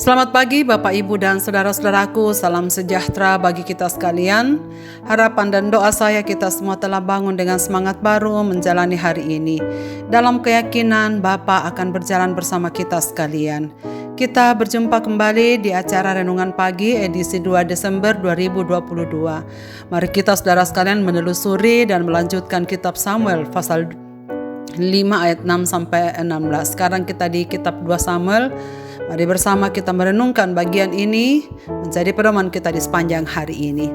Selamat pagi Bapak Ibu dan saudara-saudaraku, salam sejahtera bagi kita sekalian. Harapan dan doa saya kita semua telah bangun dengan semangat baru menjalani hari ini. Dalam keyakinan Bapa akan berjalan bersama kita sekalian. Kita berjumpa kembali di acara Renungan Pagi edisi 2 Desember 2022. Mari kita saudara sekalian menelusuri dan melanjutkan kitab Samuel pasal 5 ayat 6 sampai 16. Sekarang kita di kitab 2 Samuel. Mari bersama kita merenungkan bagian ini menjadi pedoman kita di sepanjang hari ini.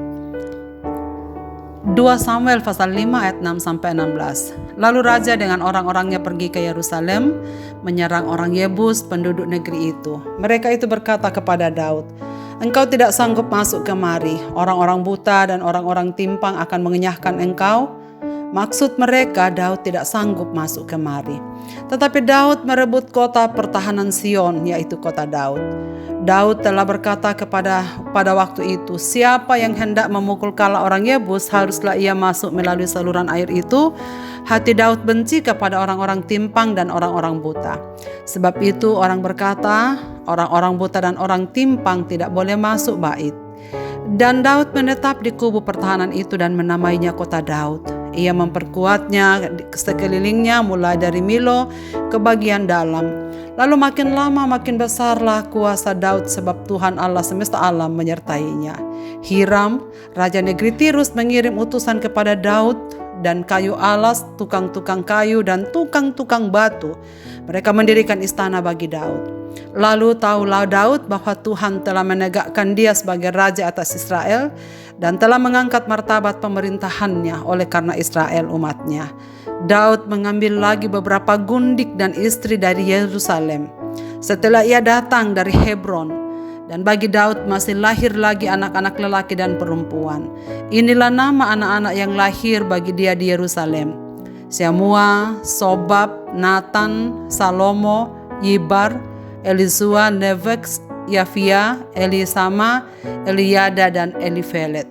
2 Samuel pasal 5 ayat 6 sampai 16. Lalu raja dengan orang-orangnya pergi ke Yerusalem menyerang orang Yebus penduduk negeri itu. Mereka itu berkata kepada Daud, "Engkau tidak sanggup masuk kemari. Orang-orang buta dan orang-orang timpang akan mengenyahkan engkau." Maksud mereka, Daud tidak sanggup masuk kemari. Tetapi Daud merebut kota pertahanan Sion, yaitu kota Daud. Daud telah berkata pada waktu itu, "Siapa yang hendak memukul kala orang Yebus, haruslah ia masuk melalui saluran air itu." Hati Daud benci kepada orang-orang timpang dan orang-orang buta. Sebab itu orang berkata, orang-orang buta dan orang timpang tidak boleh masuk bait. Dan Daud menetap di kubu pertahanan itu dan menamainya kota Daud. Ia memperkuatnya sekelilingnya mulai dari Milo ke bagian dalam. Lalu makin lama makin besarlah kuasa Daud sebab Tuhan Allah semesta alam menyertainya. Hiram, raja negeri Tirus mengirim utusan kepada Daud dan kayu alas, tukang-tukang kayu dan tukang-tukang batu. Mereka mendirikan istana bagi Daud. Lalu tahulah Daud bahwa Tuhan telah menegakkan dia sebagai raja atas Israel dan telah mengangkat martabat pemerintahannya oleh karena Israel umatnya. Daud mengambil lagi beberapa gundik dan istri dari Yerusalem setelah ia datang dari Hebron, dan bagi Daud masih lahir lagi anak-anak lelaki dan perempuan. Inilah nama anak-anak yang lahir bagi dia di Yerusalem: Syamua, Sobab, Nathan, Salomo, Yibar, Elisua, Nevex, Yafia, Elisama, Eliada, dan Elifelet.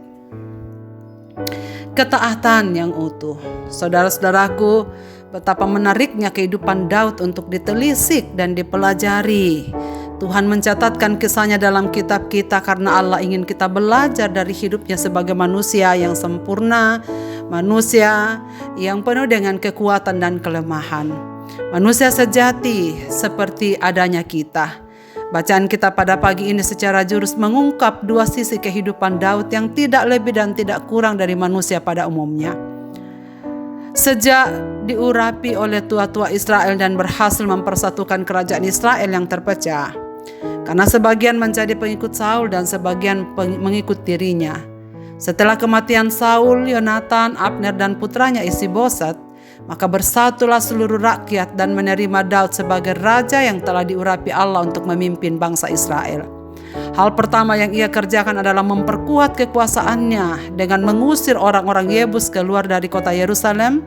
Ketaatan yang utuh. Saudara-saudaraku, betapa menariknya kehidupan Daud untuk ditelisik dan dipelajari. Tuhan mencatatkan kisahnya dalam kitab kita karena Allah ingin kita belajar dari hidupnya sebagai manusia yang sempurna, manusia yang penuh dengan kekuatan dan kelemahan. Manusia sejati seperti adanya kita. Bacaan kita pada pagi ini secara jurus mengungkap dua sisi kehidupan Daud yang tidak lebih dan tidak kurang dari manusia pada umumnya. Sejak diurapi oleh tua-tua Israel dan berhasil mempersatukan kerajaan Israel yang terpecah, karena sebagian menjadi pengikut Saul dan sebagian mengikut dirinya. Setelah kematian Saul, Yonatan, Abner dan putranya Isibosat, maka bersatulah seluruh rakyat dan menerima Daud sebagai raja yang telah diurapi Allah untuk memimpin bangsa Israel. Hal pertama yang ia kerjakan adalah memperkuat kekuasaannya dengan mengusir orang-orang Yebus keluar dari kota Yerusalem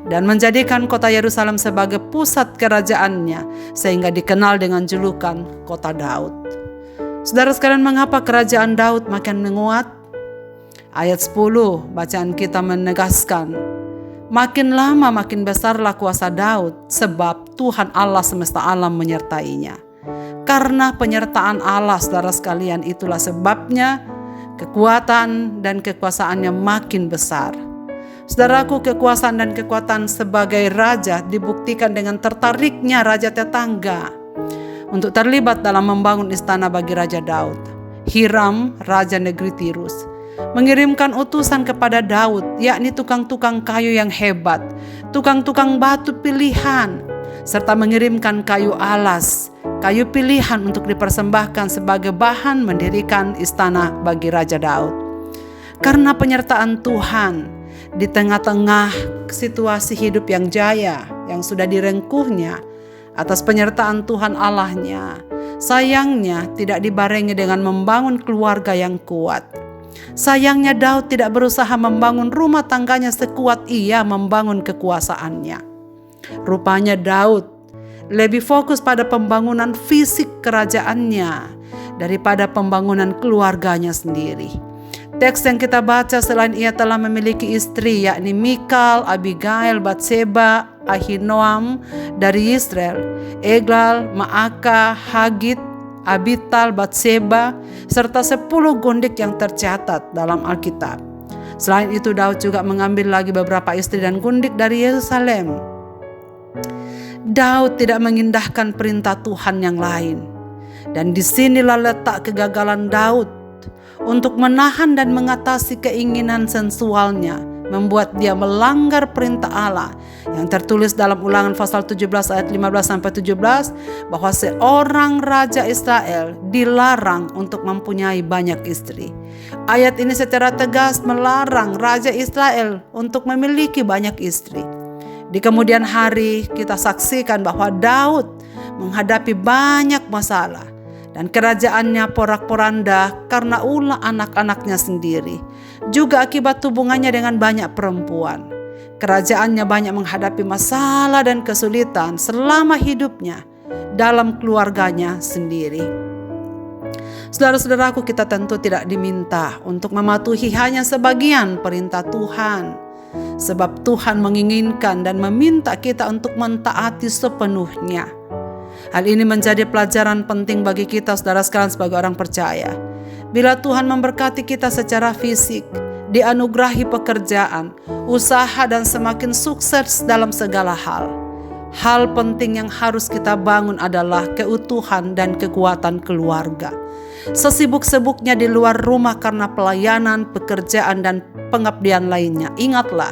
dan menjadikan kota Yerusalem sebagai pusat kerajaannya, sehingga dikenal dengan julukan kota Daud. Saudara sekalian, mengapa kerajaan Daud makin menguat? Ayat 10 bacaan kita menegaskan, makin lama makin besarlah kuasa Daud sebab Tuhan Allah semesta alam menyertainya. Karena penyertaan Allah, saudara sekalian, itulah sebabnya kekuatan dan kekuasaannya makin besar. Saudaraku, kekuasaan dan kekuatan sebagai raja dibuktikan dengan tertariknya raja tetangga untuk terlibat dalam membangun istana bagi Raja Daud. Hiram, raja negeri Tirus, mengirimkan utusan kepada Daud, yakni tukang-tukang kayu yang hebat, tukang-tukang batu pilihan, serta mengirimkan kayu alas, kayu pilihan untuk dipersembahkan sebagai bahan mendirikan istana bagi Raja Daud. Karena penyertaan Tuhan di tengah-tengah situasi hidup yang jaya yang sudah direngkuhnya, atas penyertaan Tuhan Allahnya, sayangnya tidak dibarengi dengan membangun keluarga yang kuat. Sayangnya Daud tidak berusaha membangun rumah tangganya sekuat ia membangun kekuasaannya. Rupanya Daud lebih fokus pada pembangunan fisik kerajaannya daripada pembangunan keluarganya sendiri. Teks yang kita baca, selain ia telah memiliki istri yakni Mikal, Abigail, Batseba, Ahinoam dari Israel, Eglal, Maaka, Hagit, Abital, Batseba, serta 10 gondik yang tercatat dalam Alkitab. Selain itu, Daud juga mengambil lagi beberapa istri dan gondik dari Yerusalem. Daud tidak mengindahkan perintah Tuhan yang lain. Dan disinilah letak kegagalan Daud untuk menahan dan mengatasi keinginan sensualnya, membuat dia melanggar perintah Allah yang tertulis dalam Ulangan pasal 17 ayat 15-17 bahwa seorang raja Israel dilarang untuk mempunyai banyak istri. Ayat ini secara tegas melarang raja Israel untuk memiliki banyak istri. Di kemudian hari kita saksikan bahwa Daud menghadapi banyak masalah dan kerajaannya porak-poranda karena ulah anak-anaknya sendiri. Juga akibat hubungannya dengan banyak perempuan. Kerajaannya banyak menghadapi masalah dan kesulitan selama hidupnya dalam keluarganya sendiri. Saudara-saudaraku, kita tentu tidak diminta untuk mematuhi hanya sebagian perintah Tuhan. Sebab Tuhan menginginkan dan meminta kita untuk mentaati sepenuhnya. Hal ini menjadi pelajaran penting bagi kita, saudara sekalian, sebagai orang percaya. Bila Tuhan memberkati kita secara fisik, dianugerahi pekerjaan, usaha, dan semakin sukses dalam segala hal, hal penting yang harus kita bangun adalah keutuhan dan kekuatan keluarga. Sesibuk-sibuknya di luar rumah karena pelayanan, pekerjaan, dan pengabdian lainnya, ingatlah,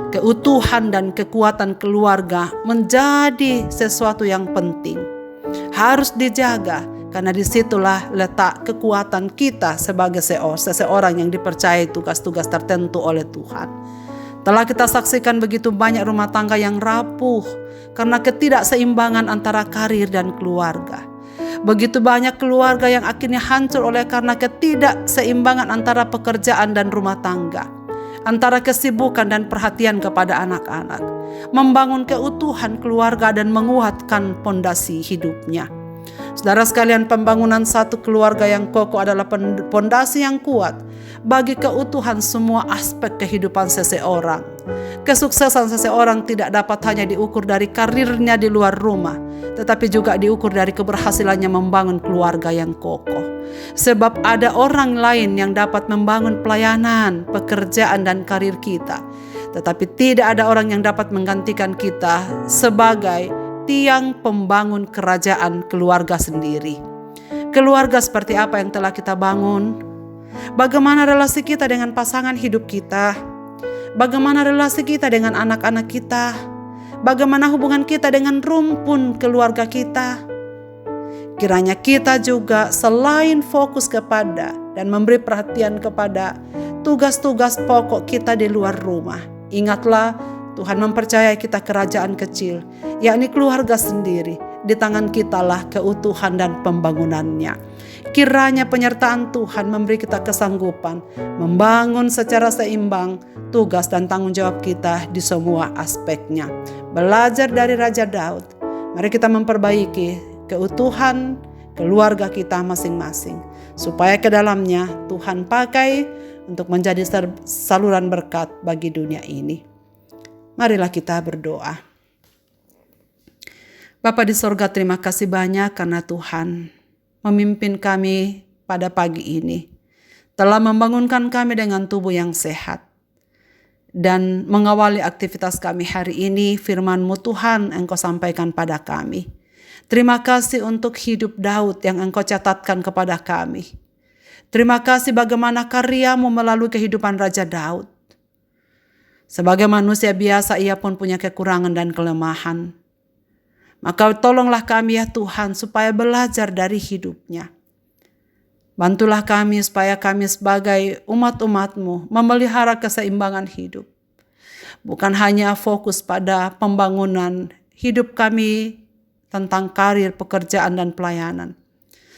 keutuhan dan kekuatan keluarga menjadi sesuatu yang penting. Harus dijaga, karena disitulah letak kekuatan kita sebagai seseorang yang dipercayai tugas-tugas tertentu oleh Tuhan. Telah kita saksikan begitu banyak rumah tangga yang rapuh karena ketidakseimbangan antara karir dan keluarga. Begitu banyak keluarga yang akhirnya hancur oleh karena ketidakseimbangan antara pekerjaan dan rumah tangga, antara kesibukan dan perhatian kepada anak-anak, membangun keutuhan keluarga dan menguatkan pondasi hidupnya. Saudara sekalian, pembangunan satu keluarga yang kokoh adalah pondasi yang kuat bagi keutuhan semua aspek kehidupan seseorang. Kesuksesan seseorang tidak dapat hanya diukur dari karirnya di luar rumah, tetapi juga diukur dari keberhasilannya membangun keluarga yang kokoh. Sebab ada orang lain yang dapat membangun pelayanan, pekerjaan, dan karir kita, tetapi tidak ada orang yang dapat menggantikan kita sebagai tiang pembangun kerajaan keluarga sendiri. Keluarga seperti apa yang telah kita bangun? Bagaimana relasi kita dengan pasangan hidup kita? Bagaimana relasi kita dengan anak-anak kita? Bagaimana hubungan kita dengan rumpun keluarga kita? Kiranya kita juga selain fokus kepada dan memberi perhatian kepada tugas-tugas pokok kita di luar rumah. Ingatlah, Tuhan mempercayai kita kerajaan kecil, yakni keluarga sendiri. Di tangan kitalah keutuhan dan pembangunannya. Kiranya penyertaan Tuhan memberi kita kesanggupan membangun secara seimbang tugas dan tanggung jawab kita di semua aspeknya. Belajar dari Raja Daud, mari kita memperbaiki keutuhan keluarga kita masing-masing, supaya ke dalamnya Tuhan pakai untuk menjadi saluran berkat bagi dunia ini. Marilah kita berdoa. Bapa di sorga, terima kasih banyak karena Tuhan memimpin kami pada pagi ini, telah membangunkan kami dengan tubuh yang sehat, dan mengawali aktivitas kami hari ini. Firman-Mu Tuhan Engkau sampaikan pada kami. Terima kasih untuk hidup Daud yang Engkau catatkan kepada kami. Terima kasih bagaimana karya-Mu melalui kehidupan Raja Daud. Sebagai manusia biasa, ia pun punya kekurangan dan kelemahan. Maka tolonglah kami ya Tuhan, supaya belajar dari hidupnya. Bantulah kami supaya kami sebagai umat-umat-Mu memelihara keseimbangan hidup. Bukan hanya fokus pada pembangunan hidup kami tentang karir, pekerjaan, dan pelayanan,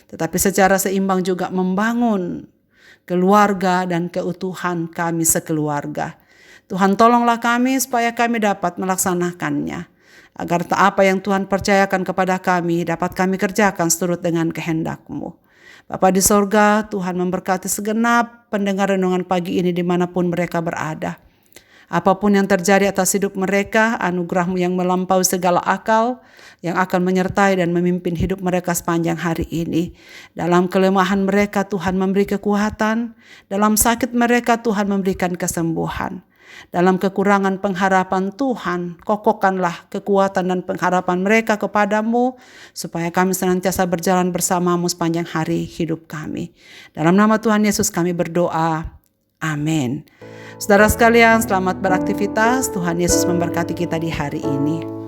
tetapi secara seimbang juga membangun keluarga dan keutuhan kami sekeluarga. Tuhan, tolonglah kami supaya kami dapat melaksanakannya, agar apa yang Tuhan percayakan kepada kami dapat kami kerjakan seturut dengan kehendak-Mu. Bapa di sorga, Tuhan memberkati segenap pendengar renungan pagi ini dimanapun mereka berada. Apapun yang terjadi atas hidup mereka, anugerah-Mu yang melampaui segala akal, yang akan menyertai dan memimpin hidup mereka sepanjang hari ini. Dalam kelemahan mereka, Tuhan memberi kekuatan. Dalam sakit mereka, Tuhan memberikan kesembuhan. Dalam kekurangan pengharapan, Tuhan, kokohkanlah kekuatan dan pengharapan mereka kepadamu, supaya kami senantiasa berjalan bersamamu sepanjang hari hidup kami. Dalam nama Tuhan Yesus kami berdoa. Amin. Saudara sekalian, selamat beraktivitas. Tuhan Yesus memberkati kita di hari ini.